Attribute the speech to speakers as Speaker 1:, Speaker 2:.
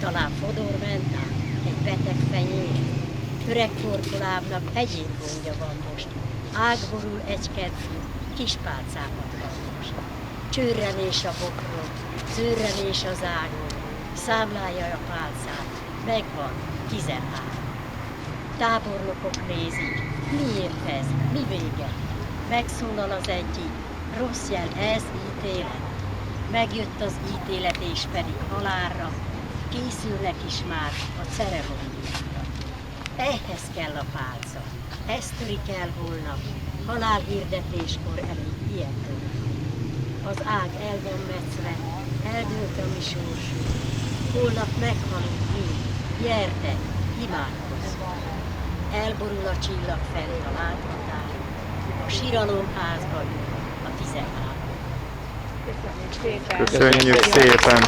Speaker 1: talán Fodor ment át, egy beteg fenyőre. Öreg korpolábnak egyéb gondja van most. Ágborul egy kedvű, kis pálcámat van most. Csőrrelés a bokron, zőrrelés az ágon, számlálja a pálcát, megvan 13. Tábornokok nézik, miért ez, mi vége? Megszólal az egyik, rossz jel, ez ítélet. Megjött az ítélet és pedig halálra, készülnek is már a ceremóniára. Ehhez kell a pálca, ezt törik el holnap, halálhirdetéskor elég ilyen törik. Az ág el van metszve, eldőlt a mi sorsunk, holnap meghalunk mi, gyertek, imádkozzunk. Elborul a csillag felé a láthatás, a síralomházba jön a 13.
Speaker 2: Köszönjük szépen!